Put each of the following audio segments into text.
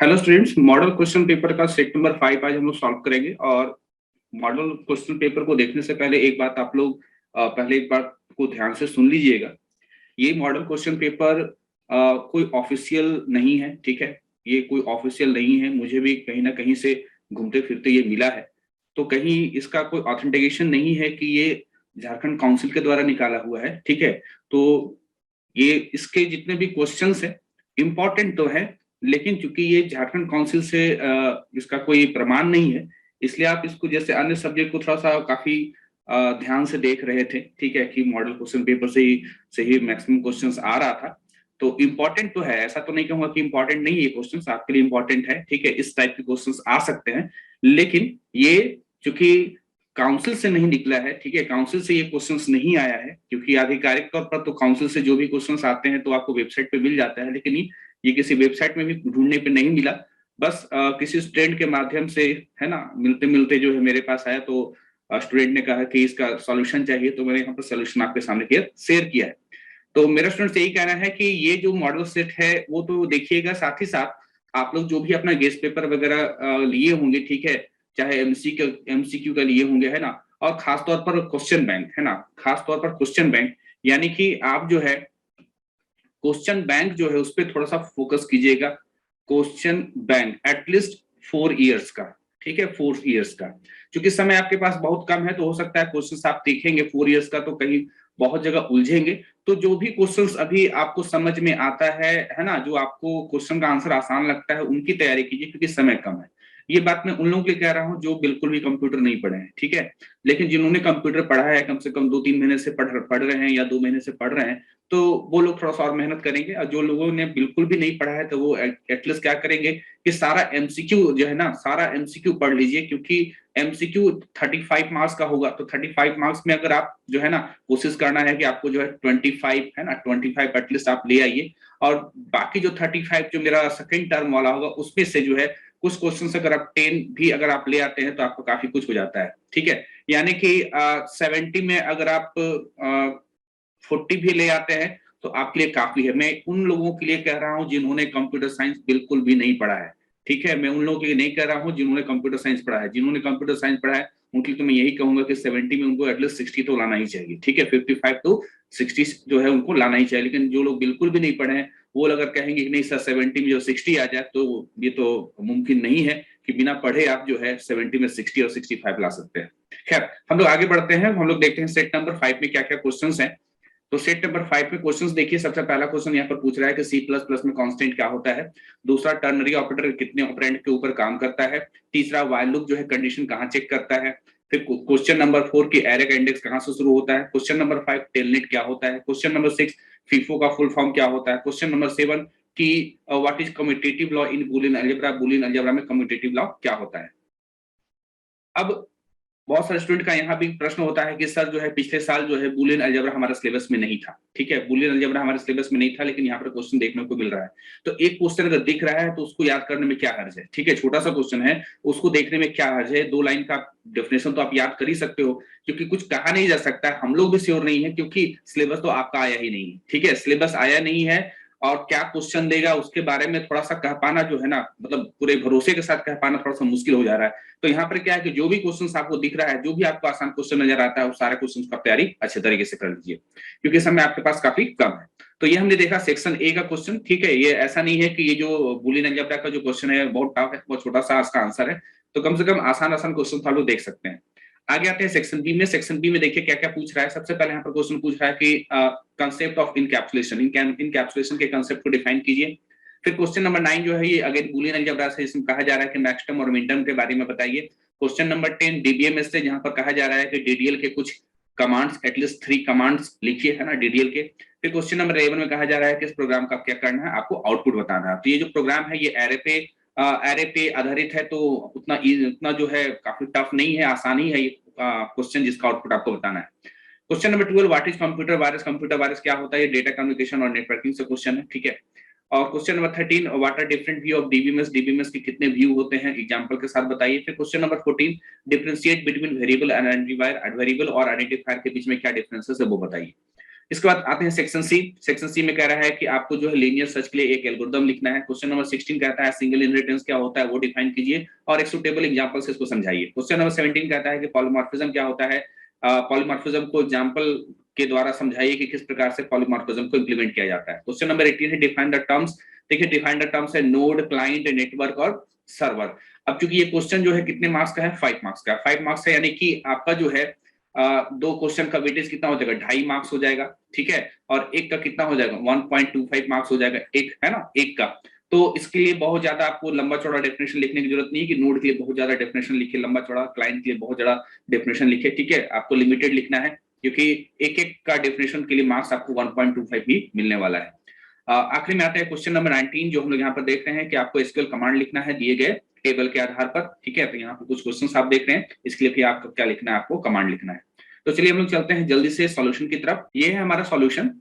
Hello students, model question paper का set number 5 आज हम लोग सॉल्व करेंगे। और मॉडल क्वेश्चन पेपर को देखने से पहले एक बात आप लोग पहले एक बात को ध्यान से सुन लीजिएगा। ये मॉडल क्वेश्चन पेपर कोई ऑफिशियल नहीं है, ठीक है। ये कोई ऑफिशियल नहीं है, मुझे भी कहीं ना कहीं से घूमते फिरते ये मिला है। तो कहीं इसका कोई ऑथेंटिकेशन नहीं है कि ये झारखंड काउंसिल के द्वारा निकाला हुआ है, ठीक है। तो ये इसके जितने भी क्वेश्चंस है इम्पोर्टेंट तो है, लेकिन चूंकि ये झारखंड काउंसिल से इसका कोई प्रमाण नहीं है, इसलिए आप इसको जैसे अन्य सब्जेक्ट को थोड़ा सा काफी ध्यान से देख रहे थे, ठीक है, कि मॉडल क्वेश्चन पेपर से ही मैक्सिमम क्वेश्चंस आ रहा था। तो इम्पोर्टेंट तो है, ऐसा तो नहीं कहूंगा कि इम्पोर्टेंट नहीं है, ये क्वेश्चंस आपके लिए इम्पोर्टेंट है, ठीक है। इस टाइप के क्वेश्चंस आ सकते हैं, लेकिन ये चूंकि काउंसिल से नहीं निकला है, ठीक है, काउंसिल से ये क्वेश्चंस नहीं आया है, क्योंकि आधिकारिक तौर पर तो काउंसिल से जो भी क्वेश्चंस आते हैं तो आपको वेबसाइट पे मिल जाता है, लेकिन ये किसी वेबसाइट में भी ढूंढने पे नहीं मिला। बस किसी स्टूडेंट के माध्यम से, है ना, मिलते मिलते जो है मेरे पास आया, तो स्टूडेंट ने कहा कि इसका सॉल्यूशन चाहिए, तो मैंने यहाँ पर सॉल्यूशन आपके सामने शेयर किया है। तो मेरा स्टूडेंट यही कहना है कि ये जो मॉडल सेट है वो तो देखिएगा, साथ ही साथ आप लोग जो भी अपना गेस्ट पेपर वगैरह लिए होंगे, ठीक है, चाहे एमसीक्यू का लिए होंगे, है ना, और खास तौर पर क्वेश्चन बैंक, है ना, खास तौर पर क्वेश्चन बैंक, यानी कि आप जो है क्वेश्चन बैंक जो है उस पर थोड़ा सा फोकस कीजिएगा। क्वेश्चन बैंक एटलीस्ट 4 इयर्स का, ठीक है, 4 इयर्स का, क्योंकि समय आपके पास बहुत कम है, तो हो सकता है क्वेश्चन आप देखेंगे 4 इयर्स का तो कहीं बहुत जगह उलझेंगे। तो जो भी क्वेश्चंस अभी आपको समझ में आता है ना, जो आपको क्वेश्चन का आंसर आसान लगता है, उनकी तैयारी कीजिए, क्योंकि समय कम है। ये बात मैं उन लोगों के लिए कह रहा हूं जो बिल्कुल भी कंप्यूटर नहीं पढ़े हैं, ठीक है। लेकिन जिन्होंने कंप्यूटर पढ़ा है, कम से कम 2-3 महीने से पढ़ रहे हैं या 2 महीने से पढ़ रहे हैं, तो वो लोग थोड़ा सा और मेहनत करेंगे। और जो लोगों ने बिल्कुल भी नहीं पढ़ा है, तो वो एटलीस्ट क्या करेंगे कि सारा एमसीक्यू जो है ना, सारा एमसीक्यू पढ़ लीजिए, क्योंकि एमसीक्यू 35 मार्क्स का होगा। तो 35 मार्क्स में अगर आप जो है ना, कोशिश करना है कि आपको जो है 25, है ना, 25 एटलीस्ट आप ले आइए। और बाकी जो 35 जो मेरा सेकेंड टर्म वाला होगा, उसमें से जो है कुछ क्वेश्चन अगर आप 10 भी अगर आप ले आते हैं तो आपको काफी कुछ हो जाता है, ठीक है। यानी कि 70 में अगर आप 40 भी ले आते हैं तो आपके लिए काफी है। मैं उन लोगों के लिए कह रहा हूं जिन्होंने कंप्यूटर साइंस बिल्कुल भी नहीं पढ़ा है, ठीक है। मैं उन लोगों के लिए नहीं कह रहा हूं जिन्होंने कंप्यूटर साइंस पढ़ा है। जिन्होंने कंप्यूटर साइंस पढ़ा है उनके लिए तो मैं यही कहूंगा कि 70 में उनको एटलीस्ट 60 तो लाना ही चाहिए, ठीक है। 55 तो 60 जो है उनको लाना ही चाहिए। लेकिन जो लोग बिल्कुल भी नहीं पढ़े हैं, वो अगर कहेंगे कि नहीं सर 70 में जो 60 आ जाए, तो ये तो मुमकिन नहीं है कि बिना पढ़े आप जो है 70 में 60 और 65 ला सकते हैं। खैर, हम लोग आगे बढ़ते हैं, हम लोग देखते हैं सेट नंबर 5 में क्या क्या क्वेश्चंस हैं। तो सेट नंबर 5 में क्वेश्चंस देखिए। सबसे पहला क्वेश्चन यहाँ पर पूछ रहा है कि C++ में कांस्टेंट क्या होता है। दूसरा, टर्नरी ऑपरेटर कितने ऑपरेंड के ऊपर काम करता है। तीसरा, व्हाइल लूप जो है कंडीशन कहाँ चेक करता है। फिर क्वेश्चन नंबर 4 की एरे का इंडेक्स कहाँ से शुरू होता है। क्वेश्चन नंबर 5 टेलनेट क्या होता है। क्वेश्चन नंबर 6 फीफो का फुल फॉर्म क्या होता है। क्वेश्चन नंबर 7 की what is commutative law in Boolean algebra, Boolean algebra में कम्यूटेटिव लॉ क्या होता है। अब बहुत सारे स्टूडेंट का यहाँ भी प्रश्न होता है कि सर जो है पिछले साल जो है बूलियन अलजेब्रा हमारे सिलेबस में नहीं था, ठीक है, बूलियन अलजेब्रा हमारे सिलेबस में नहीं था, लेकिन यहाँ पर क्वेश्चन देखने को मिल रहा है। तो एक क्वेश्चन अगर दिख रहा है तो उसको याद करने में क्या हर्ज है, ठीक है, छोटा सा क्वेश्चन है, उसको देखने में क्या हर्ज है। 2 लाइन का डेफिनेशन तो आप याद कर ही सकते हो, क्योंकि कुछ कहा नहीं जा सकता। हम लोग भी श्योर नहीं है, क्योंकि सिलेबस तो आपका आया ही नहीं, ठीक है, सिलेबस आया नहीं है। और क्या क्वेश्चन देगा उसके बारे में थोड़ा सा कह पाना जो है ना, मतलब पूरे भरोसे के साथ कह पाना थोड़ा सा मुश्किल हो जा रहा है। तो यहाँ पर क्या है कि जो भी क्वेश्चन आपको दिख रहा है, जो भी आपको आसान क्वेश्चन नजर आता है, वो सारे क्वेश्चन का तैयारी अच्छे तरीके से कर लीजिए, क्योंकि समय आपके पास काफी कम है। तो ये हमने देखा सेक्शन ए का क्वेश्चन, ठीक है। ये ऐसा नहीं है कि ये जो बूलियन अलजेब्रा का जो क्वेश्चन है बहुत टफ है, बहुत छोटा सा इसका आंसर है। तो कम से कम आसान आसान क्वेश्चन आप लोग देख सकते हैं। आगे आते हैं सेक्शन बी में। सेक्शन बी में देखिए क्या क्या पूछ रहा है। सबसे पहले यहाँ पर क्वेश्चन पूछ रहा है कि कंसेप्ट ऑफ इनकैप्सुलेशन, इनकैप्सुलेशन के कंसेप्ट को डिफाइन कीजिए। फिर क्वेश्चन नंबर 9 जो है ये अगेन बूलियन अलजेब्रा से, इसमें कहा जा रहा है कि मैक्सटर्म और मिनटर्म के बारे में बताइए। क्वेश्चन नंबर 10 डीबीएमएस से, जहां पर कहा जा रहा है कि डीडीएल के कुछ कमांड्स, एटलीस्ट 3 कमांड्स लिखिए, है ना, डीडीएल के। फिर क्वेश्चन नंबर 11 में कहा जा रहा है कि इस प्रोग्राम का क्या करना है, आपको आउटपुट बताना है। तो ये जो प्रोग्राम है ये एरे पे आधारित है, तो उतना जो है काफी टफ नहीं है, आसान ही है ये क्वेश्चन जिसका आउटपुट आपको बताना है। Question number 12 what is computer virus, computer virus क्या होता है। ये डेटा कम्युनिकेशन और नेटवर्किंग से क्वेश्चन है, ठीक है। और question number 13 what are different view of DBMS, DBMS के कितने व्यू होते हैं, एग्जांपल के साथ बताइए। फिर question number 14 differentiate between variable and identifier, variable और आइडेंटिफायर के बीच में क्या डिफरेंसेस है वो बताइए। इसके बाद आते हैं सेक्शन सी। सेक्शन सी में कह रहा है कि आपको जो है लीनियर सर्च के लिए एक एल्गोरिथम लिखना है। क्वेश्चन नंबर 16 कहता है सिंगल इनहेरिटेंस क्या होता है वो डिफाइन कीजिए और एक सुटेबल एग्जांपल से इसको समझाइए। क्वेश्चन नंबर 17 कहता है कि पॉलीमॉर्फिज्म क्या होता है, पॉलीमॉर्फिज्म को एग्जांपल के द्वारा समझाइए कि किस प्रकार से पॉलीमॉर्फिज्म को इंप्लीमेंट किया जाता है। क्वेश्चन नंबर 18 है डिफाइन द टर्म्स। देखिए डिफाइन द टर्म्स है नोड, क्लाइंट, नेटवर्क और सर्वर। अब चूंकि ये क्वेश्चन जो है कितने मार्क्स का है, 5 मार्क्स का। 5 मार्क्स है यानी कि आपका जो है दो क्वेश्चन का वेटेज कितना हो जाएगा, 2.5 मार्क्स हो जाएगा, ठीक है। और एक का कितना हो जाएगा, 1.25 मार्क्स हो जाएगा, एक है ना, एक का। तो इसके लिए बहुत ज्यादा आपको लंबा चौड़ा डेफिनेशन लिखने की जरूरत नहीं है कि नोड के लिए बहुत ज्यादा डेफिनेशन लिखे लंबा चौड़ा, क्लाइंट के लिए बहुत ज्यादा डेफिनेशन लिखे, ठीक है। आपको लिमिटेड लिखना है क्योंकि एक एक का डेफिनेशन के लिए मार्क्स आपको 1.25 भी मिलने वाला है। आखिरी में आते हैं क्वेश्चन नंबर 19 जो हम लोग यहाँ पर देख रहे हैं कि आपको एसक्यूएल कमांड लिखना है दिए गए टेबल के आधार पर, ठीक है। तो यहाँ पर कुछ क्वेश्चन आप देख रहे हैं, इसके लिए आपको क्या लिखना है, आपको कमांड लिखना है। तो चलिए हम लोग चलते हैं जल्दी से सॉल्यूशन की तरफ। ये है हमारा सॉल्यूशन।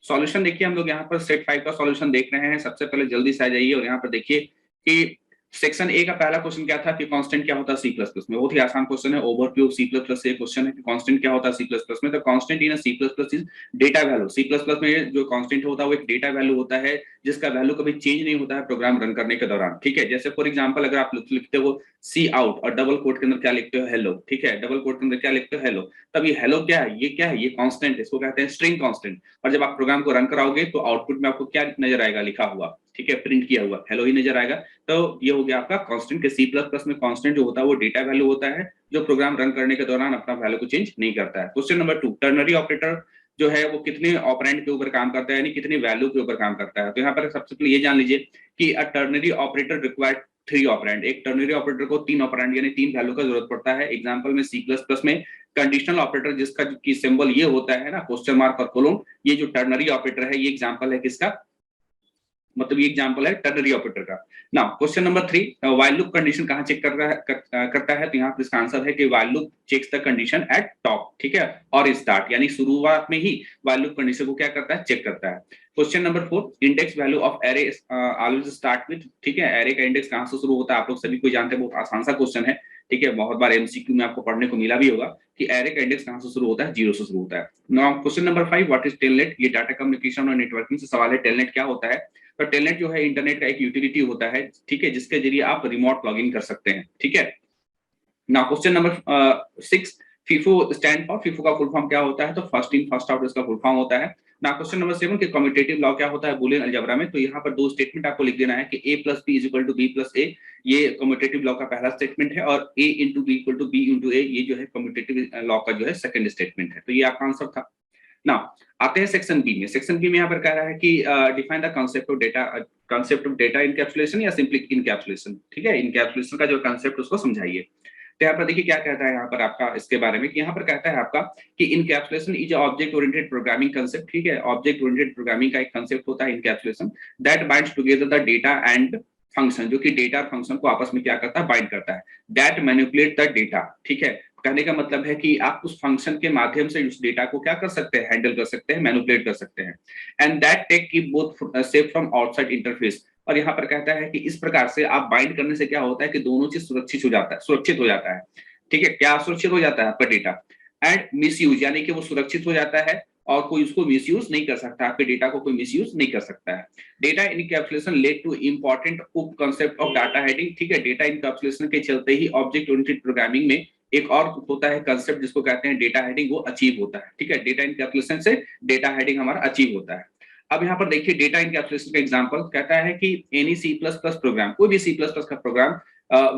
सॉल्यूशन देखिए हम लोग यहाँ पर सेट 5 का सॉल्यूशन देख रहे हैं। सबसे पहले जल्दी से आ जाइए और यहाँ पर देखिए कि सेक्शन ए का पहला क्वेश्चन क्या था कि कांस्टेंट क्या होता है सी प्लस प्लस में। बहुत ही आसान क्वेश्चन है, ओवरव्यू सी प्लस प्लस से क्वेश्चन है कि कांस्टेंट क्या होता है सी प्लस प्लस में। तो constant in C plus plus is data value. C plus plus में जो कांस्टेंट होता है वो एक डेटा वैल्यू होता है जिसका वैल्यू कभी चेंज नहीं होता है प्रोग्राम रन करने के दौरान, ठीक है। जैसे फॉर एग्जांपल अगर आप लिखते हो सी आउट और डबल कोट के अंदर क्या लिखते हो, हेलो, ठीक है। डबल कोट के अंदर क्या लिखते हो, हेलो। तब ये हेलो क्या है, ये क्या है, ये कांस्टेंट, इसको कहते हैं स्ट्रिंग कांस्टेंट। और जब आप प्रोग्राम को रन कराओगे तो आउटपुट में आपको क्या नजर आएगा, लिखा हुआ, ठीक है, प्रिंट किया हुआ हेलो ही नजर आएगा। तो ये हो गया आपका कांस्टेंट के सी प्लस प्लस में कांस्टेंट जो होता है वो डेटा वैल्यू होता है जो प्रोग्राम रन करने के दौरान अपना वैल्यू को चेंज नहीं करता है। क्वेश्चन नंबर 2 टर्नरी ऑपरेटर जो है वो कितने ऑपरेंड के ऊपर काम करता है, यानी कितनी वैल्यू के ऊपर काम करता है। तो यहाँ पर सबसे पहले ये जान लीजिए कि अ टर्नरी ऑपरेटर रिक्वायर्ड 3 ऑपरेंड। एक टर्नरी ऑपरेटर को 3 ऑपरेंड यानी 3 वैल्यू का जरूरत पड़ता है। एग्जांपल में सी प्लस प्लस में कंडीशनल ऑपरेटर जिसका की सिंबल ये होता है ना, क्वेश्चन मार्क और कोलन, ये जो टर्नरी ऑपरेटर है ये एग्जांपल है किसका, मतलब ये एग्जांपल है टर्नरी ऑपरेटर का। Now question number 3 while loop condition कहां चेक करता है। तो यहाँ पर इसका आंसर है कि while loop checks the condition at top, ठीक है, और स्टार्ट, यानी शुरुआत में ही व्हाइल लूप कंडीशन को क्या करता है, चेक करता है। Question number 4 index value of array always start with, ठीक है। एरे का इंडेक्स कहां से शुरू होता है, आप लोग सभी को जानते हैं, बहुत आसान सा क्वेश्चन है, ठीक है। बहुत बार एमसीक्यू में आपको पढ़ने को मिला भी होगा कि एरे का इंडेक्स कहां से शुरू होता है, 0 से शुरू होता है। Now question number 5 what is telnet. ये डाटा कम्युनिकेशन और नेटवर्किंग से सवाल है, टेलनेट क्या होता है। तो टेलनेट जो है इंटरनेट का एक यूटिलिटी होता है, ठीक है, जिसके जरिए आप रिमोट लॉगिन कर सकते हैं, ठीक है। Now question number 6 FIFO stand for, FIFO का फुल फॉर्म क्या होता है, तो फर्स्ट इन फर्स्ट आउट इसका फुल फॉर्म होता है। नाउ क्वेश्चन नंबर 7 कि कम्यूटेटिव लॉ क्या होता है बूलियन अलजेब्रा में। तो यहाँ पर दो स्टेटमेंट आपको लिख देना है कि a + b = b + a, ये कम्यूटेटिव लॉ का पहला स्टेटमेंट है, और a × b = b × a ये जो है कम्यूटेटिव लॉ का जो है सेकंड स्टेटमेंट है। तो ये आपका आंसर था। नाउ आते हैं सेक्शन बी में। सेक्शन बी में यहाँ पर कह रहा है कि define the concept of data encapsulation या सिंपली इनकैप्सुलेशन, ठीक है। इनकैप्सुलेशन का जो कांसेप्ट उसको समझाइए। तो यहाँ पर देखिए क्या कहता है यहाँ पर आपका इसके बारे में कि यहाँ पर कहता है आपका कि encapsulation is object oriented programming concept, ठीक है। ऑब्जेक्ट ओरिएंटेड प्रोग्रामिंग का एक कांसेप्ट होता है encapsulation, that binds together the data and function, जो कि डेटा और फंक्शन को आपस में क्या करता है, बाइंड करता है। दैट मैनिपुलेट द डेटा, ठीक है। कहने का मतलब है कि आप उस फंक्शन के माध्यम से उस डेटा को क्या कर सकते हैं, हैंडल कर सकते हैं, मैनिपुलेट कर सकते हैं। And that take keep both safe from outside interface. और यहाँ पर कहता है कि इस प्रकार से आप बाइंड करने से क्या होता है कि दोनों चीज सुरक्षित हो जाता है, ठीक है। क्या सुरक्षित हो जाता है आपका डेटा, एंड मिसयूज, यानी कि वो सुरक्षित हो जाता है और कोई उसको मिसयूज नहीं कर सकता, आपके डेटा को कोई मिसयूज नहीं कर सकता है। Data encapsulation led two important उप कांसेप्ट ऑफ डाटा हेडिंग, ठीक है। डेटा इनकैप्सुलेशन के चलते ही ऑब्जेक्ट ओरिएंटेड प्रोग्रामिंग में एक और होता है कंसेप्ट जिसको कहते हैं डेटा हेडिंग, वो अचीव होता है, ठीक है। डेटा इनकैप्सुलेशन से डेटा हेडिंग हमारा अचीव होता है। अब यहाँ पर देखिए डेटा इनकैप्सुलेशन का एग्जांपल कहता है कि any C plus plus program, कोई भी सी प्लस प्लस का प्रोग्राम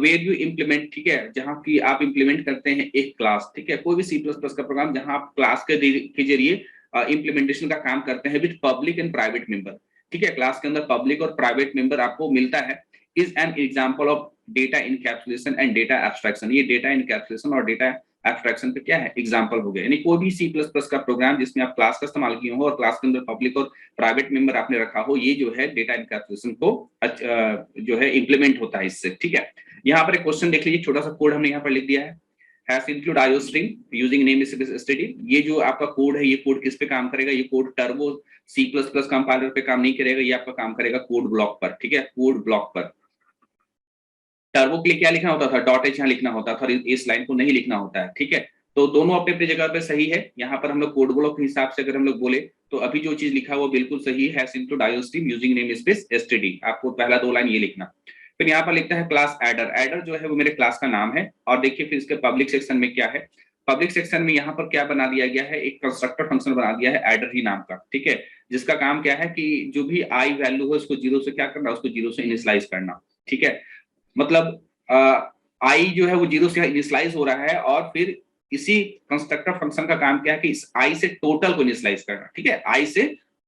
वेयर यू इम्प्लीमेंट, ठीक है, जहां की आप इम्प्लीमेंट करते हैं एक क्लास, ठीक है। कोई भी सी प्लस प्लस का प्रोग्राम जहां आप क्लास के जरिए इम्प्लीमेंटेशन का काम करते हैं with public and private member, ठीक है। क्लास के अंदर पब्लिक और प्राइवेट मेंबर आपको मिलता है, is an example of data encapsulation and data abstraction. ये डेटा इनकैप्सुलेशन और डेटा एब्स्ट्रैक्शन पे क्या है, एग्जांपल हो गया। यानी कोई भी सी प्लस प्लस का प्रोग्राम जिसमें आप क्लास का इस्तेमाल किए हो और क्लास के अंदर पब्लिक और प्राइवेट मेंबर आपने रखा हो, ये जो है डेटा इनकैप्सुलेशन को जो है इंप्लीमेंट होता है इससे, ठीक है। यहाँ पर एक क्वेश्चन देख लीजिए, छोटा सा कोड हमने यहाँ पर लिख दिया है, hash include iostream using name study. ये जो आपका कोड है, ये कोड किस पे काम करेगा, ये code turbo C plus plus compiler पे काम नहीं करेगा, ये आपका काम करेगा कोड ब्लॉक पर, ठीक है, कोड ब्लॉक पर। टर्बो के लिए क्या लिखना होता था, डॉट एच यहाँ लिखना होता था, इस लाइन को नहीं लिखना होता है, ठीक है। तो दोनों अपने अपनी जगह पे सही है। यहाँ पर हम लोग कोड ब्लॉक के हिसाब से अगर हम लोग बोले तो अभी जो चीज लिखा वो बिल्कुल सही है, सिंटू डायोस्टीम यूजिंग नेम स्पेस एसटीडी, आपको पहला 2 लाइन ये लिखना। फिर यहाँ पर लिखता है क्लास एडर, एडर जो है वो मेरे क्लास का नाम है। और देखिए फिर इसके पब्लिक सेक्शन में क्या है, पब्लिक सेक्शन में यहाँ पर क्या बना दिया गया है, एक कंस्ट्रक्टर फंक्शन बना दिया है एडर ही नाम का, ठीक है, जिसका काम क्या है कि जो भी आई वैल्यू है उसको जीरो से क्या करना, उसको जीरो से इनिशियलाइज करना, ठीक है। मतलब आई जो है वो जीरो से इनिशियलाइज हो रहा है और फिर इसी कंस्ट्रक्टर फंक्शन का काम क्या है कि इस आई से टोटल को इनिशियलाइज करना, ठीक है, आई से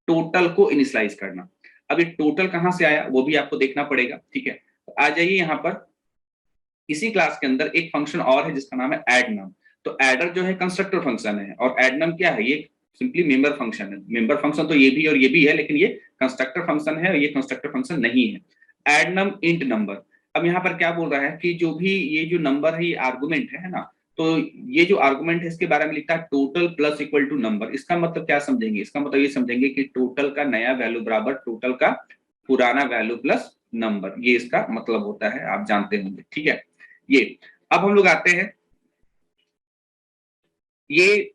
टोटल को इनिशियलाइज करना। अब ये टोटल कहां से आया वो भी आपको देखना पड़ेगा, ठीक है। तो आ जाइए यहाँ पर, इसी क्लास के अंदर एक फंक्शन और है जिसका नाम है एड नाम। तो एडर जो है कंस्ट्रक्टर फंक्शन है और एड नाम क्या है, ये सिंपली मेंबर फंक्शन है। मेंबर फंक्शन तो ये भी और ये भी है, लेकिन ये कंस्ट्रक्टर फंक्शन है और ये कंस्ट्रक्टर फंक्शन नहीं है। एड नम इंट नंबर, अब यहाँ पर क्या बोल रहा है कि जो भी ये जो नंबर है ये आर्गुमेंट है ना, तो ये जो आर्गुमेंट है इसके बारे में लिखता है total plus equal to number. इसका मतलब क्या समझेंगे, इसका मतलब ये समझेंगे कि टोटल का नया वैल्यू बराबर टोटल का पुराना वैल्यू प्लस नंबर, ये इसका मतलब होता है, आप जानते होंगे, ठीक है। ये अब हम लोग आते हैं, ये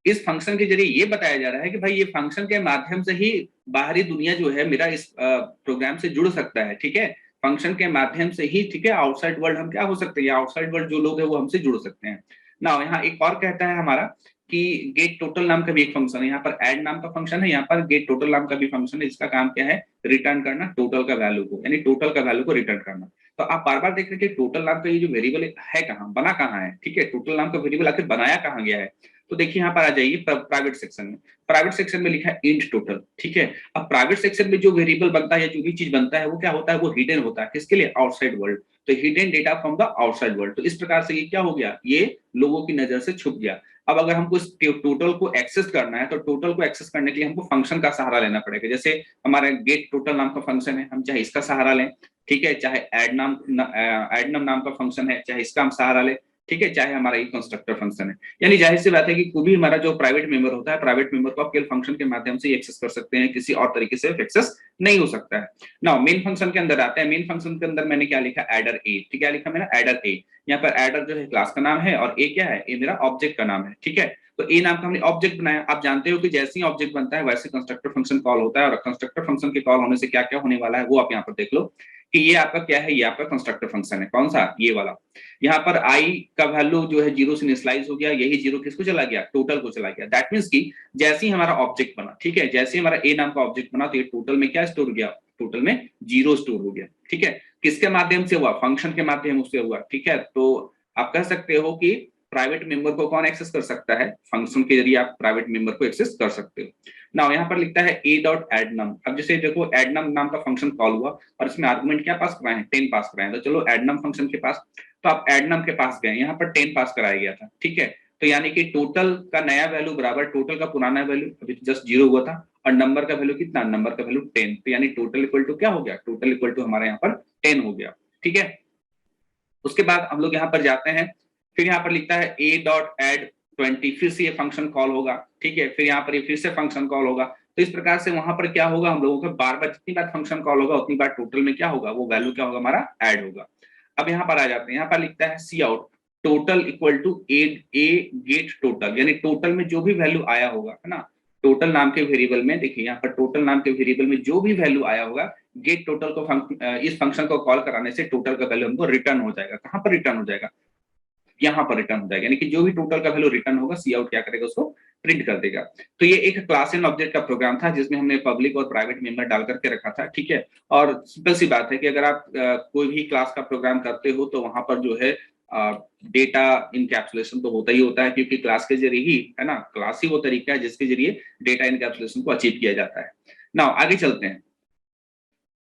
इस फंक्शन के जरिए ये बताया जा रहा है कि भाई ये फंक्शन के माध्यम से ही बाहरी दुनिया जो है मेरा इस प्रोग्राम से जुड़ सकता है, ठीक है। फंक्शन के माध्यम से ही, ठीक है, आउटसाइड वर्ल्ड हम क्या हो सकते हैं, आउटसाइड वर्ल्ड जो लोग हैं वो हमसे जुड़ सकते हैं ना। यहाँ एक और कहता है हमारा कि गेट टोटल नाम का भी एक फंक्शन है, यहाँ पर ऐड नाम का फंक्शन है, यहाँ पर गेट टोटल नाम का भी फंक्शन है, इसका काम क्या है, रिटर्न करना टोटल का वैल्यू को, यानी टोटल का वैल्यू को रिटर्न करना। तो आप बार बार देख रहे हैं कि टोटल नाम का ये जो वेरिएबल है कहाँ बना, कहाँ है, ठीक है, टोटल नाम का वेरिएबल आखिर बनाया कहाँ गया है। तो देखिए यहाँ पर आ जाइए प्राइवेट सेक्शन में, प्राइवेट सेक्शन में लिखा है इंट टोटल, ठीक है। अब प्राइवेट सेक्शन में जो वेरिएबल बनता है या जो भी चीज बनता है वो क्या होता है, वो हिडन होता है, किसके लिए, आउटसाइड वर्ल्ड। तो hidden data from the outside world, तो इस प्रकार से ये क्या हो गया, ये लोगों की नजर से छुप गया। अब अगर हमको इस टोटल को एक्सेस करना है तो टोटल को एक्सेस करने के लिए हमको फंक्शन का सहारा लेना पड़ेगा। जैसे हमारा गेट टोटल नाम का फंक्शन है, हम चाहे इसका सहारा लें, ठीक है, चाहे ऐड नाम का फंक्शन है, चाहे इसका हम सहारा लें, ठीक है, चाहे हमारा ये कंस्ट्रक्टर फंक्शन है। यानी जाहिर सी बात है कि कोई भी हमारा जो प्राइवेट मेंबर होता है, प्राइवेट मेंबर को आप केवल फंक्शन के माध्यम से एक्सेस कर सकते हैं, किसी और तरीके से एक्सेस नहीं हो सकता है। नाउ मेन फंक्शन के अंदर आते हैं, मेन फंक्शन के अंदर मैंने क्या लिखा, एडर ए, ठीक है, क्या लिखा मैंने, एडर ए। यहाँ पर एडर जो है क्लास का नाम है और ए क्या है, ए मेरा ऑब्जेक्ट का नाम है, ठीक है। तो ए नाम का हमने ऑब्जेक्ट बनाया। आप जानते हो कि जैसे ही ऑब्जेक्ट बनता है वैसे कंस्ट्रक्टर फंक्शन कॉल होता है, और कंस्ट्रक्टर फंक्शन के कॉल होने से क्या क्या होने वाला है वो आप यहाँ पर देख लो कि ये आपका क्या है, ये आपका कंस्ट्रक्टर फंक्शन है, कौन सा, ये वाला। यहाँ पर आई का वैल्यू जो है जीरो से इनिशियलाइज हो गया, यही जीरो किसको चला गया, टोटल को चला गया। दैट मींस कि जैसे ही हमारा ऑब्जेक्ट बना, ठीक है, जैसे ही हमारा ए नाम का ऑब्जेक्ट बना तो ये टोटल में क्या स्टोर गया, टोटल में जीरो स्टोर हो गया, ठीक है। किसके माध्यम से हुआ, फंक्शन के माध्यम से हुआ, ठीक है। तो आप कह सकते हो कि प्राइवेट मेंबर को कौन एक्सेस कर सकता है, फंक्शन के जरिए आप प्राइवेट मेंबर को एक्सेस कर सकते हो। नाउ यहाँ पर लिखता है ए डॉट एड नम। अब जैसे देखो एड नम नाम का फंक्शन कॉल हुआ और इसमें आर्गुमेंट क्या पास कराए हैं, 10 पास कराए हैं। तो चलो एड नम फंक्शन के पास, तो आप एड नम के पास गए, यहाँ पर 10 पास कराया गया था, ठीक है। तो यानी कि टोटल का नया वैल्यू बराबर टोटल का पुराना वैल्यू, अभी जस्ट जीरो हुआ था, और नंबर का वैल्यू कितना, नंबर का वैल्यू 10। तो यानी टोटल इक्वल टू क्या हो गया, टोटल इक्वल टू हमारे यहाँ पर 10 हो गया, ठीक है। उसके बाद हम लोग यहाँ पर जाते हैं, फिर यहाँ पर लिखता है ए डॉट एड 20, फिर से ये फंक्शन कॉल होगा, ठीक है। फिर यहाँ पर ये फिर से फंक्शन कॉल होगा। तो इस प्रकार से वहां पर क्या होगा, हम लोगों का बार बार जितनी बार फंक्शन कॉल होगा उतनी बार टोटल में क्या होगा, वो वैल्यू क्या होगा, हमारा ऐड होगा। अब यहाँ पर आ जाते हैं, यहाँ पर लिखता है cout total equal to a get total, यानी टोटल में जो भी वैल्यू आया होगा, है ना, टोटल नाम के वेरिएबल में, देखिए यहाँ पर टोटल नाम के वेरिएबल में जो भी वैल्यू आया होगा, गेट टोटल को इस फंक्शन को कॉल कराने से टोटल का वैल्यू हमको रिटर्न हो जाएगा। कहाँ पर रिटर्न हो जाएगा, यहाँ पर रिटर्न हो जाएगा, यानी कि जो भी टोटल का वैल्यू रिटर्न होगा सी आउट क्या करेगा, उसको प्रिंट कर देगा। तो ये एक क्लास एंड ऑब्जेक्ट का प्रोग्राम था जिसमें हमने पब्लिक और प्राइवेट मेंबर डाल करके रखा था, ठीक है। और सिंपल सी बात है कि अगर आप कोई भी क्लास का प्रोग्राम करते हो तो वहां पर जो है डेटा इनकैप्सुलेशन तो होता ही होता है, क्योंकि क्लास के जरिए ही, है ना, क्लास ही वो तरीका है जिसके जरिए डेटा इनकैप्सुलेशन को अचीव किया जाता है। नाउ आगे चलते हैं,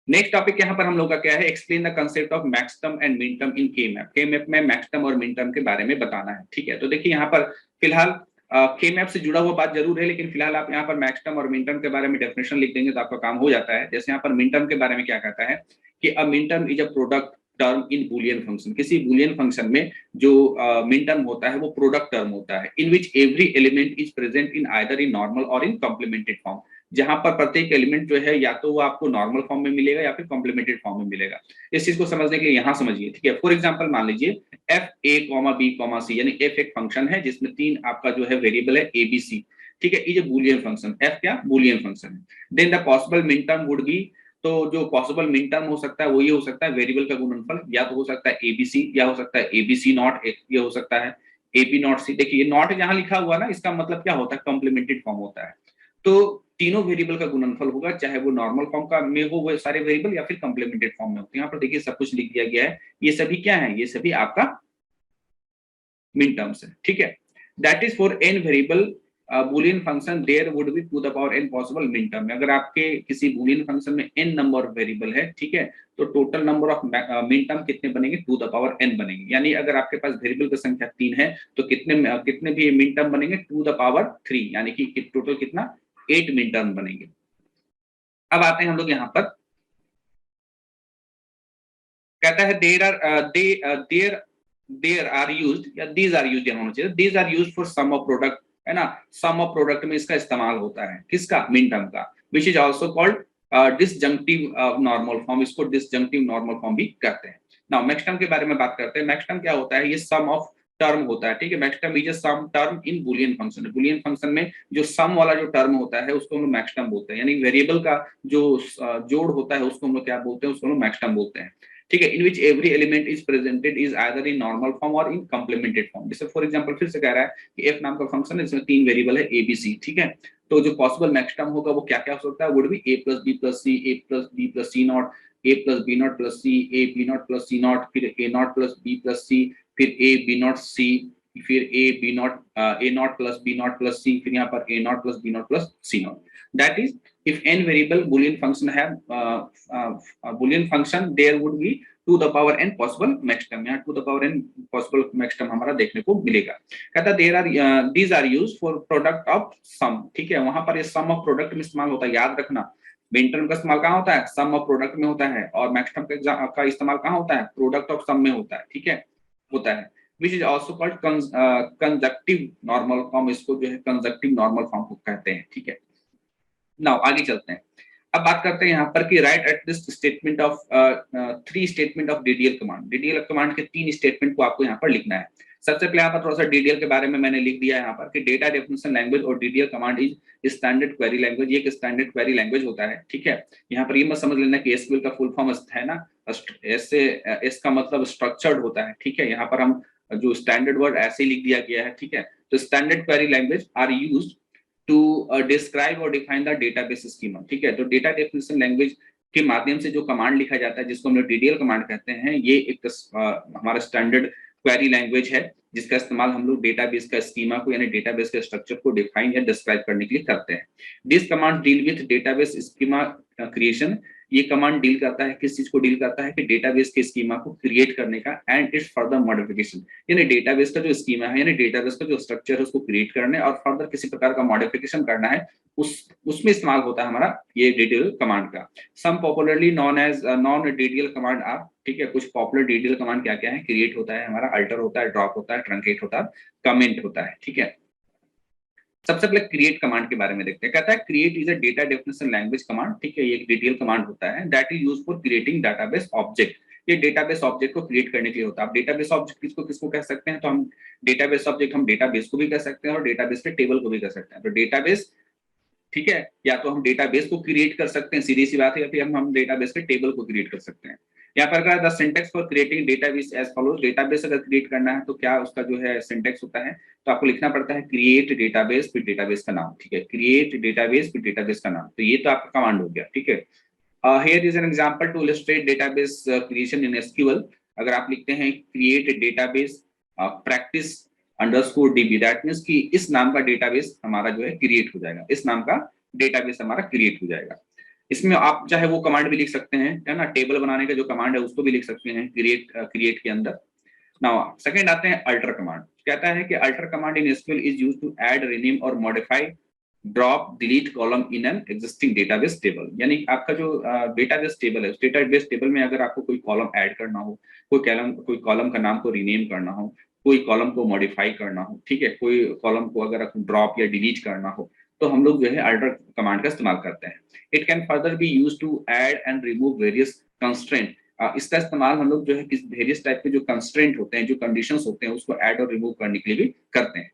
नेक्स्ट टॉपिक यहाँ पर हम लोग का क्या है, explain the concept of max term and min term in के मैप। के मैप में मैक्स टर्म और मिन टर्म के बारे में बताना है, ठीक है। तो देखिए यहाँ पर फिलहाल के मैप से जुड़ा हुआ बात जरूर है, लेकिन फिलहाल आप यहाँ पर मैक्स टर्म और मिन टर्म के बारे में डेफिनेशन लिख देंगे तो आपका काम हो जाता है। जैसे यहाँ पर मिन टर्म के बारे में क्या कहता है कि a minterm is a product term in Boolean function. किसी बूलियन फंक्शन में जो मिन टर्म होता है वो प्रोडक्ट टर्म होता है, in which every element is present in either in normal और इन कॉम्प्लीमेंटेड फॉर्म। जहां पर प्रत्येक एलिमेंट जो है या तो वो आपको नॉर्मल फॉर्म में मिलेगा या फिर कॉम्प्लीमेंटेड फॉर्म में मिलेगा। इस चीज को समझने के लिए यहाँ समझिए, ठीक है। फॉर एग्जाम्पल मान लीजिए F A comma B comma C, यानी एफ एक फंक्शन है जिसमें 3 आपका जो है वेरिएबल है ए बी सी, ठीक है। ये बुलियन फंक्शन एफ क्या बुलियन फंक्शन है। Then the possible min term would be, तो जो पॉसिबल मिन टर्म हो सकता है वो ये हो सकता है वेरिएबल का गुणनफल, या तो हो सकता है एबीसी या हो सकता है एबीसी नॉट, ये हो सकता है एपी नॉट सी। देखिए ये नॉट जहां लिखा हुआ ना, इसका मतलब क्या होता है, कॉम्प्लीमेंटेड फॉर्म होता है। तो तीनों वेरिएबल का गुणनफल होगा, चाहे वो नॉर्मल फॉर्म का में हो वो सारे वेरिएबल या फिर कॉम्प्लीमेंटेड फॉर्म में हो। यहाँ पर देखिए सब कुछ लिख दिया गया है, ये सभी क्या है, ये सभी आपका मिन टर्म्स है, ठीक है। That is for n variable Boolean function there would be two the power n possible min term. अगर आपके किसी बूलियन फंक्शन में n नंबर ऑफ वेरिएबल है, ठीक है, तो total number of min term कितने बनेंगे, टू द पावर n बनेंगे। यानी अगर आपके पास वेरिएबल की संख्या 3 है तो कितने भी मिन टर्म बनेंगे, टू द पावर 3, यानी कि टोटल कितना 8 मिन टर्म बनेंगे। अब आते हैं हम लोग यहाँ पर, कहता है देयर आर यूज्ड या दीज आर यूज्ड होना चाहिए, these are used for sum of product, है ना। सम ऑफ प्रोडक्ट में इसका इस्तेमाल होता है, किसका, मिन टर्म का, which is also called disjunctive normal form, इसको डिसजंक्टिव नॉर्मल फॉर्म भी कहते हैं। नाउ मैक्सटर्म के बारे में बात करते हैं। मैक्सटर्म क्या होता है, ये सम ऑफ टर्म होता है, ठीक है। Maxterm is a sum term in Boolean function. Boolean function में जो सम वाला जो टर्म होता है उसको हम लोग मैक्सटर्म बोलते हैं, यानी वेरिएबल का जो जोड़ होता है उसको हम लोग क्या बोलते हैं, उसको हम लोग मैक्सटर्म बोलते हैं, ठीक है। In which every element is presented is either in normal form और इन कॉम्प्लीमेंटेड फॉर्म। जैसे फॉर एग्जांपल फिर से कह रहा है कि एफ नाम का फंक्शन है, इसमें 3 वेरिएबल है ए बी सी, ठीक है। तो जो पॉसिबल मैक्सटर्म होगा वो क्या क्या हो सकता है, would be A plus B plus C, A plus B plus C not, A plus B not plus C, A B not plus C not, फिर A not plus B plus C, फिर A B not C, फिर A B not A not plus B not plus C, फिर यहाँ पर A not plus B not plus C not. That is if n variable boolean function have boolean function there would be to the power n possible maxterm, यहाँ to the power n possible maxterm हमारा देखने को मिलेगा। कहता there are these are used for product of sum, ठीक है। वहां पर ये सम ऑफ प्रोडक्ट में इस्तेमाल होता है, याद रखना मिन टर्म का इस्तेमाल कहाँ होता है, सम ऑफ प्रोडक्ट में होता है, और मैक्सटर्म का इस्तेमाल कहाँ होता है, प्रोडक्ट ऑफ सम में होता है, ठीक है, होता है। Which is also called conjunctive normal form, इसको जो है कंजक्टिव नॉर्मल फॉर्म को कहते हैं, ठीक है। नाउ आगे चलते हैं। अब बात करते हैं यहाँ पर कि right at this statement of 3 statement of DDL command. DDL command के 3 स्टेटमेंट को आपको यहाँ पर लिखना है। सबसे पहले यहाँ पर थोड़ा सा डीडीएल के बारे में मैंने लिख दिया है यहाँ पर कि डेटा डेफिनेशन लैंग्वेज और DDL command is standard query language. ये एक स्टैंडर्ड क्वेरी लैंग्वेज होता है, ठीक है। यहाँ पर ये मत समझ लेना कि एसक्यूएल का फुल फॉर्म है ना, एस का मतलब स्ट्रक्चर्ड होता है, ठीक है। यहाँ पर हम जो स्टैंडर्ड वर्ड ऐसे ही लिख दिया गया है, ठीक है। तो standard query language are used to describe और डिफाइन द डेटाबेस स्कीमा, ठीक है। तो डेटा डेफिनेशन लैंग्वेज के माध्यम से जो कमांड लिखा जाता है जिसको हम लोग डीडीएल कमांड कहते हैं, ये एक हमारा स्टैंडर्ड क्वेरी लैंग्वेज है जिसका इस्तेमाल हम लोग डेटाबेस का स्कीमा को यानी डेटाबेस के स्ट्रक्चर को डिफाइन या डिस्क्राइब करने के लिए करते हैं। This command deal with database schema creation. ये कमांड डील करता है, किस चीज को डील करता है, कि डेटाबेस के स्कीमा को क्रिएट करने का एंड इट्स फर्दर मॉडिफिकेशन, यानी डेटाबेस का जो स्कीमा है यानी डेटाबेस का जो स्ट्रक्चर है उसको क्रिएट करने और फर्दर किसी प्रकार का मॉडिफिकेशन करना है, उसमें इस्तेमाल होता है हमारा ये डीडीएल कमांड का। Some popularly known as known DDL command are, ठीक है। कुछ पॉपुलर डीडीएल कमांड क्या क्या है, क्रिएट होता है हमारा, अल्टर होता है, ड्रॉप होता है, ट्रंकेट होता है, कमेंट होता है, ठीक है। सबसे पहले क्रिएट कमांड के बारे में देखते हैं। कहता है create is a data definition language command, ठीक है। ये एक डीडीएल कमांड होता है that is used for creating database object. ये डेटाबेस ऑब्जेक्ट को क्रिएट करने के लिए होता है। आप डेटाबेस ऑब्जेक्ट किसको किसको कह सकते हैं, तो हम डेटाबेस ऑब्जेक्ट हम डेटाबेस को भी कह सकते हैं और डेटाबेस के टेबल को भी कह सकते हैं। तो डेटाबेस, ठीक है, या तो हम डेटाबेस को क्रिएट कर सकते हैं, सीधी सी बात है, या फिर हम डेटाबेस के टेबल को क्रिएट कर सकते हैं। यहाँ पर क्या the syntax for creating database as follows. Database अगर क्रिएट करना है तो क्या उसका जो है सिंटेक्स होता है, तो आपको लिखना पड़ता है क्रिएट डेटाबेस फिर डेटाबेस का नाम, ठीक है। क्रिएट डेटाबेस फिर डेटाबेस का नाम, तो ये तो आपका कमांड हो गया, ठीक है। Here is an example to illustrate database creation in SQL. अगर आप लिखते हैं create database practice underscore DB, that means कि इस नाम का डेटाबेस हमारा जो है क्रिएट हो जाएगा, इस नाम का डेटाबेस हमारा क्रिएट हो जाएगा। इसमें आप चाहे वो कमांड भी लिख सकते हैं, है ना, टेबल बनाने का जो कमांड है उसको भी लिख सकते हैं क्रिएट के अंदर। नाउ सेकंड आते हैं अल्टर कमांड। कहता है कि alter command in SQL is used to add, rename और modify, drop, delete column in an existing database table. यानी आपका जो डेटाबेस टेबल है उस डेटाबेस टेबल में अगर आपको कोई कॉलम ऐड करना हो, कोई कॉलम का नाम को रीनेम करना हो, कोई कॉलम को मॉडिफाई करना हो, ठीक है, कोई कॉलम को अगर ड्रॉप या डिलीट करना हो, तो हम लोग जो है अल्टर कमांड का इस्तेमाल करते हैं। It can further be use to add and remove various constraint. इसका इस्तेमाल हम लोग जो है किस वेरियस टाइप के जो कंस्ट्रेंट होते हैं, जो कंडीशंस होते हैं, उसको ऐड और रिमूव करने के लिए भी करते हैं।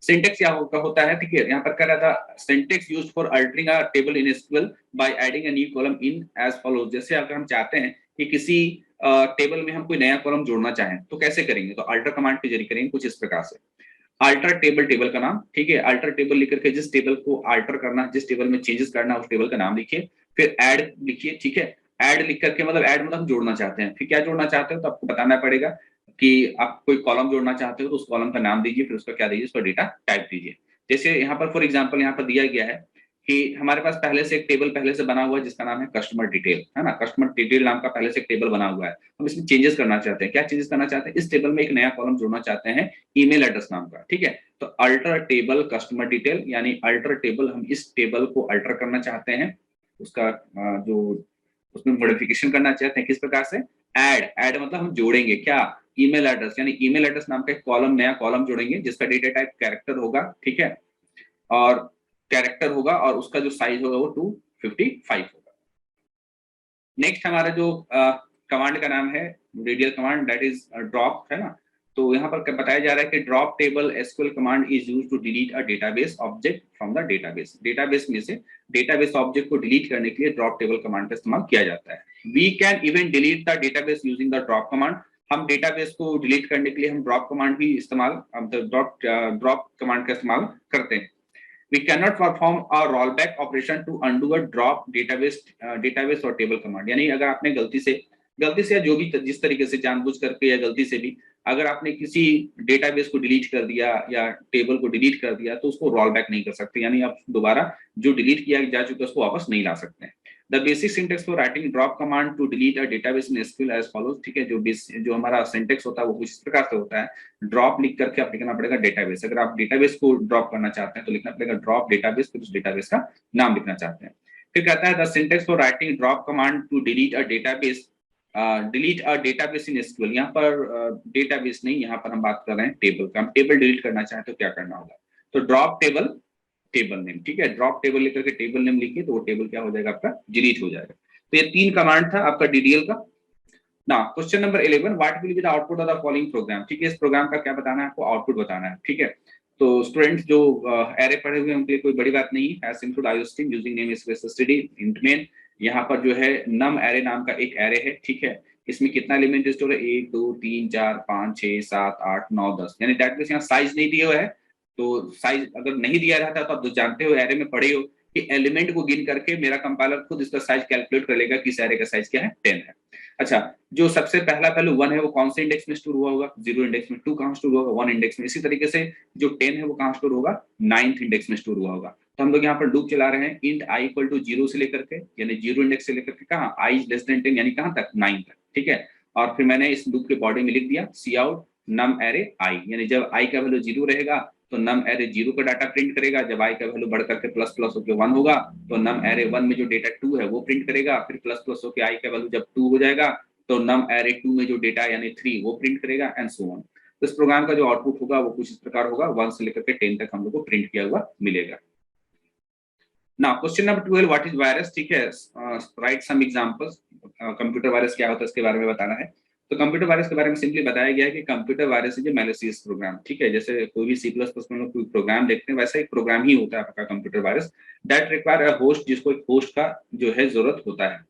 सिंटेक्स क्या होता है, ठीक है, यहाँ पर कह रहा था syntax used for altering a table in SQL by adding a new column in as follows. जैसे अगर हम चाहते हैं कि किसी टेबल में हम कोई नया कॉलम जोड़ना चाहें तो कैसे करेंगे, तो अल्टर कमांड के जरिए करेंगे कुछ इस प्रकार से। अल्टर टेबल, टेबल का नाम, ठीक है, अल्टर टेबल लिख करके जिस टेबल को अल्टर करना, जिस टेबल में चेंजेस करना, उस टेबल का नाम लिखिए। फिर ऐड लिखिए, ठीक है, ऐड लिख करके मतलब ऐड मतलब हम जोड़ना चाहते हैं, फिर क्या जोड़ना चाहते हो तो आपको बताना पड़ेगा कि आप कोई कॉलम जोड़ना चाहते हो तो उस कॉलम का नाम दीजिए, फिर उसका क्या दीजिए, उसका डेटा टाइप दीजिए। जैसे यहाँ पर फॉर एग्जांपल यहाँ पर दिया गया है कि हमारे पास पहले से एक टेबल पहले से बना हुआ है जिसका नाम है कस्टमर डिटेल, है ना, कस्टमर डिटेल नाम का पहले से एक टेबल बना हुआ है। हम इसमें चेंजेस करना चाहते हैं, क्या चेंजेस करना चाहते हैं, इस टेबल में एक नया कॉलम जोड़ना चाहते हैं ईमेल एड्रेस नाम का, ठीक है। तो अल्टर टेबल कस्टमर डिटेल यानी अल्टर टेबल, हम इस टेबल को अल्टर करना चाहते हैं, उसका जो उसमें मॉडिफिकेशन करना चाहते हैं, किस प्रकार से, ऐड, ऐड मतलब हम जोड़ेंगे क्या, ईमेल एड्रेस, यानी ईमेल एड्रेस नाम का एक कॉलम, नया कॉलम जोड़ेंगे जिसका डेटा टाइप कैरेक्टर होगा, ठीक है, और कैरेक्टर होगा और उसका जो साइज होगा वो 255 होगा। नेक्स्ट हमारा जो कमांड का नाम है radial command, that is drop, है ना। तो यहाँ पर बताया जा रहा है कि drop table SQL command is used to delete a database object from the database. Database में से डेटाबेस ऑब्जेक्ट को डिलीट करने के लिए ड्रॉप टेबल कमांड का इस्तेमाल किया जाता है। We can even delete the database using the drop command. हम डेटाबेस को डिलीट करने के लिए हम ड्रॉप कमांड भी इस्तेमाल, ड्रॉप कमांड का इस्तेमाल करते हैं। We cannot perform a rollback operation to undo a drop database और टेबल कमांड। यानी अगर आपने गलती से या जो भी जिस तरीके से जानबूझ करके या गलती से भी अगर आपने किसी डेटाबेस को डिलीट कर दिया या टेबल को डिलीट कर दिया तो उसको रोल बैक नहीं कर सकते, यानी आप दोबारा जो डिलीट किया जा चुका है उसको वापस नहीं ला सकते हैं। The basic syntax for writing drop command to delete a database in SQL as follows, ठीक है, जो हमारा सिंटेक्स होता है वो कुछ इस प्रकार से होता है। ड्रॉप लिख करके आप लिखना पड़ेगा डेटाबेस, अगर आप डेटाबेस को ड्रॉप करना चाहते हैं तो लिखना पड़ेगा ड्रॉप डेटाबेस, फिर उस डेटाबेस का नाम लिखना चाहते हैं। फिर कहता है the syntax for writing drop command to delete a database, delete a database in SQL. यहाँ पर डेटाबेस नहीं, यहाँ पर हम बात कर रहे हैं टेबल का। हम टेबल डिलीट करना चाहें तो क्या करना होगा, तो ड्रॉप टेबल, टेबल नेम, ठीक है, ड्रॉप टेबल लेकर के टेबल नेम लिखिए तो वो टेबल क्या हो जाएगा, आपका डिलीट हो जाएगा। तो ये 3 कमांड था आपका डीडीएल का। ना question number 11, what will be the output of the following programme, ठीक है, इस प्रोग्राम का क्या बताना है आपको, आउटपुट बताना है, ठीक है। तो स्टूडेंट्स जो एरे पढ़े हुए हैं उनके लिए कोई बड़ी बात नहीं है। Simple iostream using name space study int main, यहाँ पर जो है नम एरे नाम का एक एरे है, ठीक है। इसमें कितना एलिमेंट स्टोर है, 1 2 3 4 5 6 7 8 9 10, यानी दैट मींस यहाँ साइज नहीं दिया हुआ है। तो साइज अगर नहीं दिया रहता तो आप तो जानते हो एरे में पढ़े हो कि एलिमेंट को गिन करके मेरा कंपाइलर खुद इसका साइज कैलकुलेट कर लेगा कि इस एरे का साइज क्या है, 10 है। अच्छा, जो सबसे पहला वैल्यू 1 है वो कौन से इंडेक्स में स्टोर हुआ होगा, 0 इंडेक्स में, 2 कहां स्टोर होगा, 1 इंडेक्स में। इसी तरीके से जो 10 है वो कहां स्टोर होगा, 9th इंडेक्स में स्टोर हुआ होगा। तो हम लोग यहाँ पर लूप चला रहे हैं इंट i इक्वल टू 0 से लेकर के, यानी 0 इंडेक्स से लेकर के कहां i लेस देन 10, यानी कहां तक, 9 तक, ठीक है। और फिर मैंने इस लूप के बॉडी में लिख दिया सी आउट नम एरे i, यानी जब i का वैल्यू 0 रहेगा तो नम एरे 0 का डाटा प्रिंट करेगा, जब i का वैल्यू बढ़ करके प्लस प्लस होकर 1 होगा तो नम एरे 1 में जो डेटा 2 है वो प्रिंट करेगा, फिर प्लस प्लस होकर i का वैल्यू जब 2 हो जाएगा तो नम एरे 2 में जो डेटा यानी 3 वो प्रिंट करेगा एंड सो ऑन। तो इस प्रोग्राम का जो आउटपुट होगा वो कुछ इस प्रकार होगा, 1 से लेकर के 10 तक हम लोग को प्रिंट किया हुआ मिलेगा। Now question number 12, what is virus, ठीक है, write some examples. Computer virus क्या होता है इसके बारे में बताना है। तो कंप्यूटर वायरस के बारे में सिंपली बताया गया है कि computer virus is a malicious program, ठीक है, जैसे कोई भी C++ में कोई प्रोग्राम देखते हैं वैसा एक प्रोग्राम ही होता है आपका computer virus, that require a host, जिसको एक होस्ट का जो है जरूरत होता है,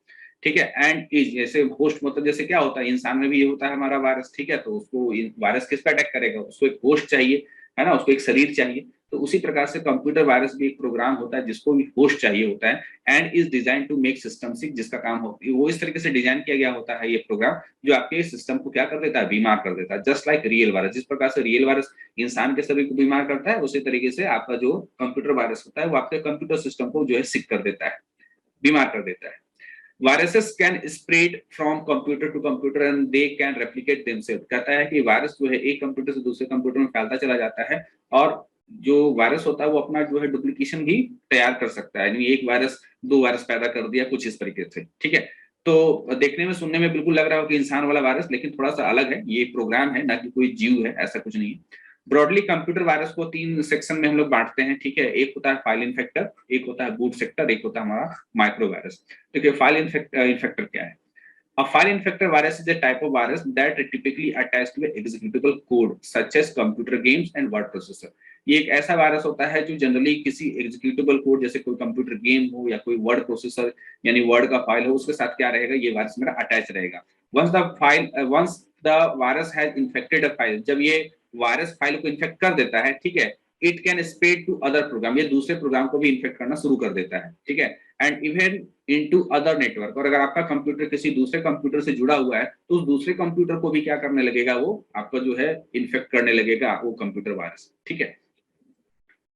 ठीक है। एंड इज, जैसे होस्ट मतलब जैसे क्या होता है, इंसान में भी ये होता है हमारा वायरस, ठीक है, तो उसको वायरस किस पे अटैक करेगा, उसको एक होस्ट चाहिए, है ना, उसको एक शरीर चाहिए। तो उसी प्रकार से कंप्यूटर वायरस भी एक प्रोग्राम होता है जिसको भी होस्ट चाहिए होता है, and is design to make system sick, जिसका काम हो वो इस तरीके से डिजाइन किया गया होता है ये प्रोग्राम जो आपके सिस्टम को क्या कर देता है, बीमार कर देता है। जस्ट लाइक रियल वायरस, जिस प्रकार से रियल वायरस इंसान के शरीर को बीमार करता है, उसी तरीके से आपका जो कंप्यूटर वायरस होता है वो आपके कंप्यूटर सिस्टम को जो है सिक कर देता है, बीमार कर देता है। Viruses can spread from computer to computer and they can replicate themselves, कहता है कि वायरस जो है एक कंप्यूटर से दूसरे कंप्यूटर में फैलता चला जाता है और जो वायरस होता है वो अपना जो है डुप्लीकेशन भी तैयार कर सकता है, यानी एक वायरस 2 वायरस पैदा कर दिया कुछ इस तरीके से, ठीक है। तो देखने में सुनने में बिल्कुल लग रहा हो कि इंसान वाला वायरस, लेकिन थोड़ा सा अलग है, ये प्रोग्राम है ना कि कोई जीव है, ऐसा कुछ नहीं है। ब्रॉडली कंप्यूटर वायरस को 3 सेक्शन में हम लोग बांटते हैं, ठीक है। एक होता है फाइल इन्फेक्टर, एक होता है बूट सेक्टर, एक होता है हमारा माइक्रो वायरस। देखिए फाइल इन्फेक्टर क्या है? A file infector virus is a type of virus that typically attached to an executable code such as computer games and word processor। ये एक ऐसा वायरस होता है जो जनरली किसी एग्जीक्यूटेबल कोड जैसे कोई कंप्यूटर गेम हो या कोई वर्ड प्रोसेसर यानी वर्ड का फाइल हो, उसके साथ क्या रहेगा, ये वायरस मेरा अटैच रहेगा। Once the virus has infected a file, जब ये वायरस फाइल को इन्फेक्ट कर देता है, ठीक है, it can spread to other program, ये दूसरे प्रोग्राम को भी इन्फेक्ट करना शुरू कर देता है, ठीक है। And even into other network, और अगर आपका कंप्यूटर किसी दूसरे कंप्यूटर से जुड़ा हुआ है तो उस दूसरे कंप्यूटर को भी क्या करने लगेगा, वो आपका जो है इन्फेक्ट करने लगेगा वो कंप्यूटर वायरस, ठीक है।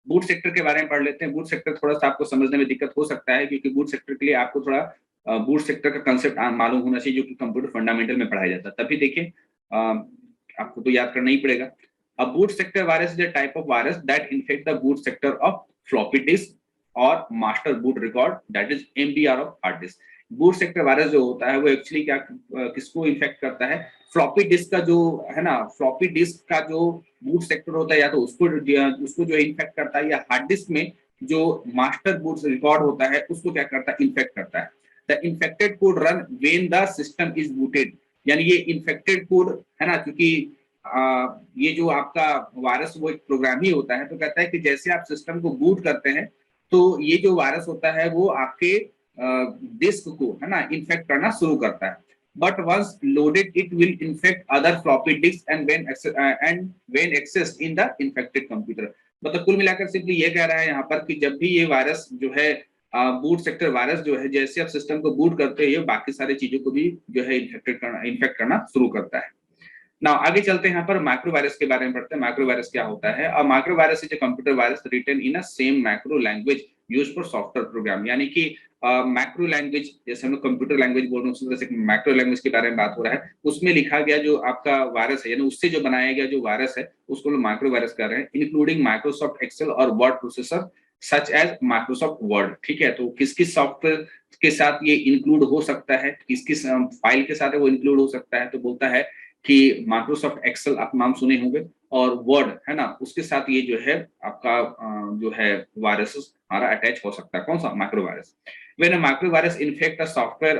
बूट सेक्टर के बारे में पढ़ लेते हैं। बूट सेक्टर थोड़ा सा आपको समझने में दिक्कत हो सकता है क्योंकि बूट सेक्टर के लिए आपको थोड़ा बूट सेक्टर का कंसेप्ट मालूम होना चाहिए जो कि कंप्यूटर फंडामेंटल में पढ़ाया जाता है, तभी देखिए आपको तो याद करना ही पड़ेगा। A boot sector virus is a type of virus that infects the boot sector of floppy disk और master boot record, that is MBR of hard disk। Boot sector virus जो होता है वो एक्चुअली क्या किसको इन्फेक्ट करता है, floppy disk का जो है ना, फ्लॉपी डिस्क का जो बूट सेक्टर होता है या तो उसको जो इन्फेक्ट करता है, या हार्ड डिस्क में जो मास्टर बूट रिकॉर्ड होता है उसको क्या करता है, इन्फेक्ट करता है। The infected code run when the system is booted, यानी ये इन्फेक्टेड कोड है ना, क्योंकि ये जो आपका वायरस वो एक प्रोग्राम ही होता है, तो कहता है कि जैसे आप सिस्टम को बूट करते हैं तो ये जो वायरस होता है वो आपके डिस्क को है ना इन्फेक्ट करना शुरू करता है। But once loaded it will infect other floppy disk and when accessed in the infected computer. मतलब कुल मिलाकर सिर्फ ये कह रहा है यहाँ पर कि जब भी ये वायरस जो है बूट सेक्टर वायरस जो है, जैसे आप सिस्टम को बूट करते हैं ये बाकी सारी चीजों को भी जो है इन्फेक्ट करना शुरू करता है। नाउ आगे चलते हैं, यहाँ पर माइक्रो वायरस के बारे में पढ़ते हैं। माइक्रो वायरस क्या होता है? और micro virus is a computer virus written in a same macro language used for software program, यानी कि मैक्रो लैंग्वेज जैसे हम लोग कंप्यूटर लैंग्वेज बोल रहे हैं, उसी तरह से मैक्रो लैंग्वेज के बारे में बात हो रहा है। उसमें लिखा गया जो आपका वायरस है, यानी उससे जो बनाया गया जो वायरस है उसको लोग माइक्रो वायरस कर रहे हैं, इंक्लूडिंग माइक्रोसॉफ्ट एक्सेल और word processor such as Microsoft Word, ठीक है। तो किस किस सॉफ्टवेयर के साथ ये इंक्लूड हो सकता है, किस किस फाइल के साथ है वो इंक्लूड हो सकता है, तो बोलता है कि माइक्रोसॉफ्ट एक्सेल आप नाम सुने होंगे और वर्ड है ना, उसके साथ ये जो है आपका जो है वायरस हमारा अटैच हो सकता है। कौन सा? Micro virus. When a micro virus infect a software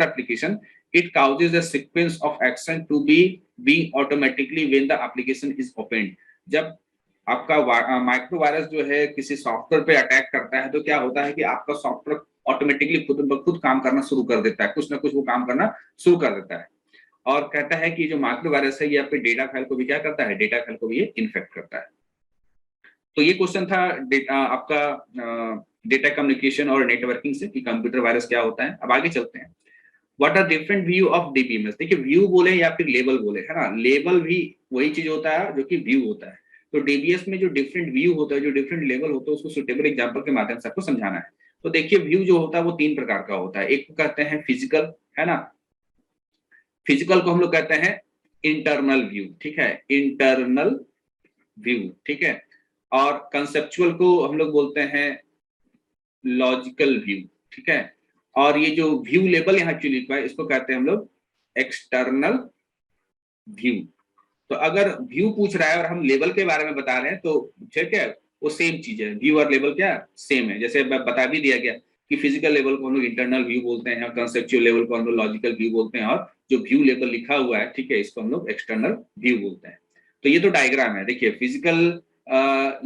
application it causes a sequence of action to be being automatically when the application is opened. जब आपका माइक्रो वायरस जो है किसी सॉफ्टवेयर पे अटैक करता है तो क्या होता है कि आपका सॉफ्टवेयर ऑटोमेटिकली खुद ब खुद काम करना शुरू कर देता है, कुछ ना कुछ वो काम करना शुरू कर देता है। और कहता है कि जो माइक्रो वायरस है ये आपके डेटा फाइल को भी क्या करता है, डेटा फाइल को भी ये इन्फेक्ट करता है। तो ये क्वेश्चन था आपका डेटा कम्युनिकेशन और नेटवर्किंग से कि कंप्यूटर वायरस क्या होता है। अब आगे चलते हैं। What are different view of DBMS? देखिए व्यू बोले या फिर लेबल बोले है ना, लेबल भी वही चीज होता है जो कि व्यू होता है। तो डीबीएस में जो डिफरेंट व्यू होता है, जो डिफरेंट लेवल होता है, उसको सुटेबल एग्जांपल के माध्यम से आपको समझाना है। तो देखिए व्यू जो होता है वो 3 प्रकार का होता है। एक को कहते हैं फिजिकल, है ना, फिजिकल को हम लोग कहते हैं इंटरनल व्यू, ठीक है, इंटरनल व्यू, ठीक है। और कंसेप्चुअल को हम लोग बोलते हैं लॉजिकल व्यू, ठीक है। और ये जो व्यू लेबल यहाँ एक्चुअली लिखा है इसको कहते हैं हम लोग एक्सटर्नल व्यू। तो अगर व्यू पूछ रहा है और हम लेवल के बारे में बता रहे हैं तो ठीक है, वो सेम चीज है, व्यू और लेवल क्या सेम है। जैसे बता भी दिया गया कि फिजिकल लेवल को हम लोग इंटरनल व्यू बोलते हैं, कंसेप्चुअल लेवल को हम लोग लॉजिकल व्यू बोलते हैं, और जो व्यू लेवल लिखा हुआ है, ठीक है, इसको हम लोग एक्सटर्नल व्यू बोलते हैं। तो ये तो डायग्राम है। देखिए फिजिकल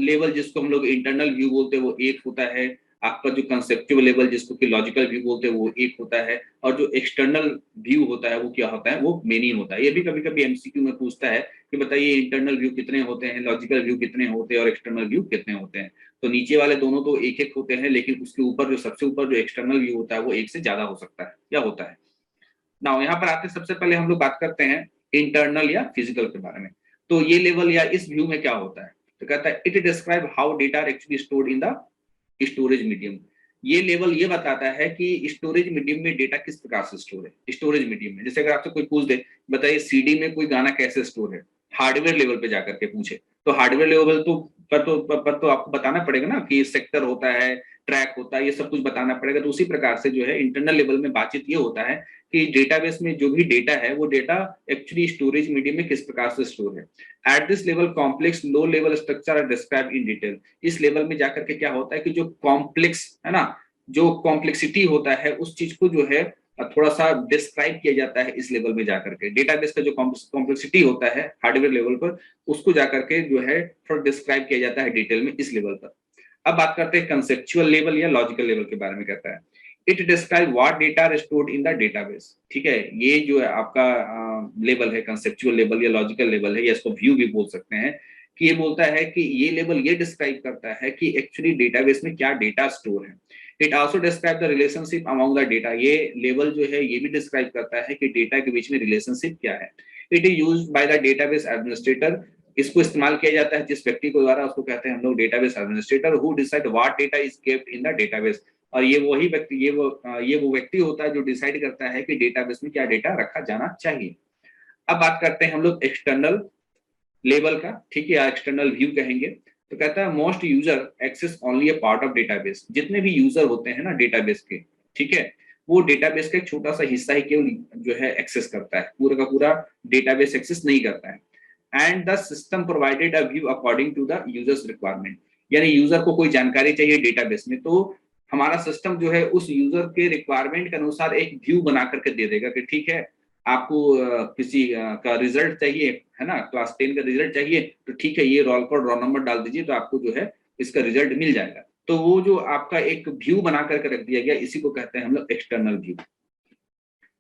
लेवल जिसको हम लोग इंटरनल व्यू बोलते हैं वो एक होता है, आपका जो कंसेप्चुअल लेवल जिसको कि लॉजिकल व्यू बोलते हैं वो एक होता है, और जो एक्सटर्नल व्यू होता है वो क्या होता है, वो मेनी होता है। ये भी कभी कभी एमसीक्यू में पूछता है कि बताइए इंटरनल व्यू कितने होते हैं, लॉजिकल व्यू कितने होते हैं और एक्सटर्नल व्यू कितने होते हैं। तो नीचे वाले दोनों तो एक एक होते हैं, लेकिन उसके ऊपर जो सबसे ऊपर जो एक्सटर्नल व्यू होता है वो एक से ज्यादा हो सकता है, क्या होता है। नाउ यहाँ पर आते सबसे पहले हम लोग बात करते हैं इंटरनल या फिजिकल के बारे में। तो ये लेवल या इस व्यू में क्या होता है, तो कहता है it describe how data are actually stored in the storage medium. ये लेवल ये बताता है कि स्टोरेज मीडियम में डेटा किस प्रकार से स्टोर है। स्टोरेज मीडियम में जैसे अगर आपसे कोई पूछ दे बताइए सीडी में कोई गाना कैसे स्टोर है, हार्डवेयर लेवल पे जाकर के पूछे, तो हार्डवेयर लेवल पर तो आपको बताना पड़ेगा ना कि सेक्टर होता है, ट्रैक होता है, ये सब कुछ बताना पड़ेगा। तो उसी प्रकार से जो है इंटरनल लेवल में बातचीत ये होता है कि डेटाबेस में जो भी डेटा है वो डेटा एक्चुअली स्टोरेज मीडियम में किस प्रकार से स्टोर है। At this level complex low level structure are describe in detail. इस लेवल में जाकर के क्या होता है कि जो कॉम्प्लेक्स है ना, जो कॉम्प्लेक्सिटी होता है उस चीज को जो है थोड़ा सा डिस्क्राइब किया जाता है इस लेवल में जाकर के। डेटाबेस का जो कॉम्प्लेक्सिटी होता है हार्डवेयर लेवल पर, उसको जाकर के जो है थोड़ा डिस्क्राइब किया जाता है डिटेल में इस लेवल पर। अब बात करते हैं कंसेप्चुअल लेवल या लॉजिकल लेवल के बारे में। कहता है it describe what data are stored in the database. ठीक है, ये जो है आपका लेवल है, कंसेप्चुअल लेवल या लॉजिकल लेवल है, या इसको व्यू भी बोल सकते हैं। कि ये बोलता है कि ये लेवल ये डिस्क्राइब करता है कि एक्चुअली डेटाबेस में क्या डेटा स्टोर है। It also describe the relationship among the data. ये लेवल जो है ये भी डिस्क्राइब करता है कि डेटा के बीच में रिलेशनशिप क्या है। It is used by the database administrator. इसको इस्तेमाल किया जाता है जिस व्यक्ति को द्वारा, उसको कहते हैं हम लोग database administrator, who decide what data is kept in the database. और ये वही व्यक्ति, ये वो व्यक्ति होता है जो डिसाइड करता है कि डेटाबेस में क्या डेटा रखा जाना चाहिए। अब बात करते हैं हम लोग एक्सटर्नल लेवल का, ठीक है, या एक्सटर्नल व्यू कहेंगे। तो कहता है most user access only a part of database. जितने भी यूजर होते हैं ना डेटाबेस के, ठीक है, वो डेटाबेस का एक छोटा सा हिस्सा ही केवल जो है एक्सेस करता है, पूरा का पूरा डेटाबेस एक्सेस नहीं करता है। And the system provided a view according to the users requirement. यानी यूजर को कोई जानकारी चाहिए डेटाबेस में, तो हमारा सिस्टम जो है उस यूजर के रिक्वायरमेंट के अनुसार एक व्यू बना करके दे देगा कि ठीक है, आपको किसी का रिजल्ट चाहिए, है ना, क्लास 10 का रिजल्ट चाहिए, तो ठीक है ये रोल कोड रोल नंबर डाल दीजिए तो आपको जो है इसका रिजल्ट मिल जाएगा। तो वो जो आपका एक व्यू बना करके रख दिया गया, इसी को कहते हैं हम लोग एक्सटर्नल व्यू।